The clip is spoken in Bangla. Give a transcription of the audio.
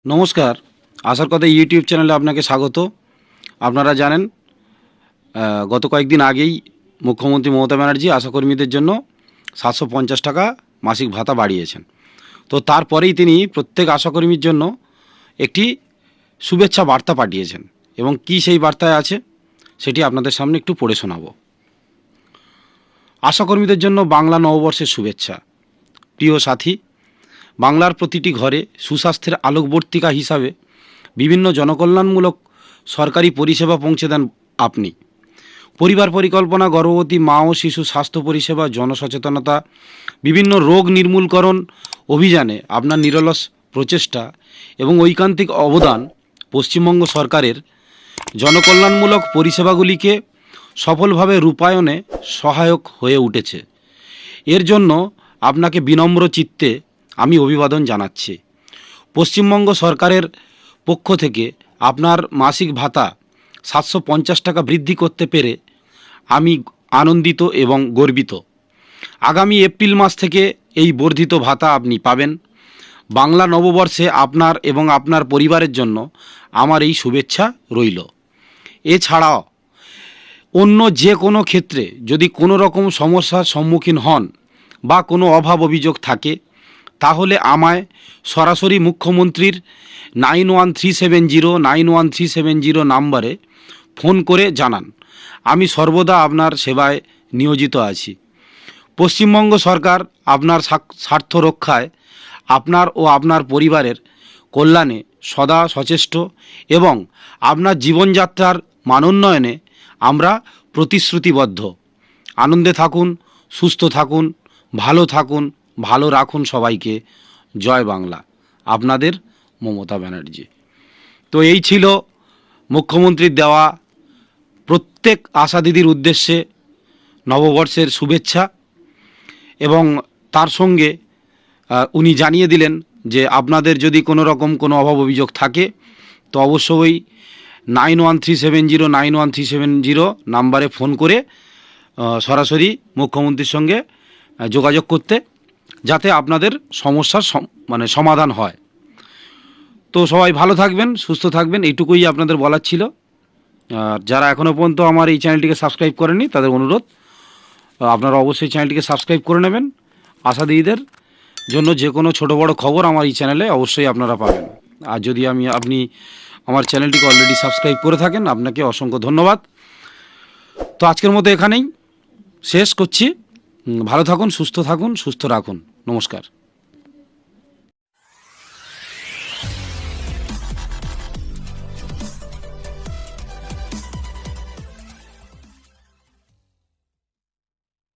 নমস্কার, আশার কথা ইউটিউব চ্যানেলে আপনাকে স্বাগত। আপনারা জানেন গত কয়েকদিন আগেই মুখ্যমন্ত্রী মমতা ব্যানার্জি আশাকর্মীদের জন্য 750 টাকা মাসিক ভাতা বাড়িয়েছেন। তো তারপরেই তিনি প্রত্যেক আশাকর্মীর জন্য একটি শুভেচ্ছা বার্তা পাঠিয়েছেন, এবং কি সেই বার্তায় আছে সেটি আপনাদের সামনে একটু পড়ে শোনাব। আশাকর্মীদের জন্য বাংলা নববর্ষের শুভেচ্ছা। প্রিয় সাথী, বাংলার প্রতিটি ঘরে সুস্বাস্থ্যের আলোকবর্তিকা হিসাবে বিভিন্ন জনকল্যাণমূলক সরকারি পরিষেবা পৌঁছে দেন আপনি। পরিবার পরিকল্পনা, গর্ভবতী মা ও শিশু স্বাস্থ্য পরিষেবা, জনসচেতনতা, বিভিন্ন রোগ নির্মূলকরণ অভিযানে আপনার নিরলস প্রচেষ্টা এবং ঐকান্তিক অবদান পশ্চিমবঙ্গ সরকারের জনকল্যাণমূলক পরিষেবাগুলিকে সফলভাবে রূপায়ণে সহায়ক হয়ে উঠেছে। এর জন্য আপনাকে বিনম্র চিত্তে আমি অভিবাদন জানাচ্ছি। পশ্চিমবঙ্গ সরকারের পক্ষ থেকে আপনার মাসিক ভাতা 750 টাকা বৃদ্ধি করতে পেরে আমি আনন্দিত এবং গর্বিত। আগামী এপ্রিল মাস থেকে এই বর্ধিত ভাতা আপনি পাবেন। বাংলা নববর্ষে আপনার এবং আপনার পরিবারের জন্য আমার এই শুভেচ্ছা রইল। এছাড়াও অন্য যে কোনো ক্ষেত্রে যদি কোনো রকম সমস্যার সম্মুখীন হন বা কোনো অভাব অভিযোগ থাকে, তাহলে আমায় সরাসরি মুখ্যমন্ত্রীর 9137091370 নাম্বারে ফোন করে জানান। আমি সর্বদা আপনার সেবায় নিয়োজিত আছি। পশ্চিমবঙ্গ সরকার আপনার স্বার্থ রক্ষায়, আপনার ও আপনার পরিবারের কল্যাণে সদা সচেষ্ট, এবং আপনার জীবনযাত্রার মানোন্নয়নে আমরা প্রতিশ্রুতিবদ্ধ। আনন্দে থাকুন, সুস্থ থাকুন, ভালো থাকুন, ভালো রাখুন সবাইকে। জয় বাংলা। আপনাদের মমতা ব্যানার্জি। তো এই ছিল মুখ্যমন্ত্রীর দেওয়া প্রত্যেক আশা দিদির উদ্দেশ্যে নববর্ষের শুভেচ্ছা, এবং তার সঙ্গে উনি জানিয়ে দিলেন যে আপনাদের যদি কোনো রকম কোনো অভাব অভিযোগ থাকে তো অবশ্যই 9137091370 নাম্বারে ফোন করে সরাসরি মুখ্যমন্ত্রীর সঙ্গে যোগাযোগ করতে, যাতে আপনাদের সমস্যার সমাধান হয়। তো সবাই ভালো থাকবেন, সুস্থ থাকবেন, এইটুকুই আপনাদের বলার ছিল। আর যারা এখনও পর্যন্ত আমার এই চ্যানেলটিকে সাবস্ক্রাইব করেননি তাদের অনুরোধ, আপনারা অবশ্যই চ্যানেলটিকে সাবস্ক্রাইব করে নেবেন। আশা দিদিদের জন্য যে কোনো ছোটো বড়ো খবর আমার এই চ্যানেলে অবশ্যই আপনারা পাবেন। আর যদি আপনি আমার চ্যানেলটিকে অলরেডি সাবস্ক্রাইব করে থাকেন, আপনাকে অসংখ্য ধন্যবাদ। তো আজকের মতো এখানেই শেষ করছি। ভালো থাকুন, সুস্থ থাকুন, সুস্থ রাখুন। নমস্কার।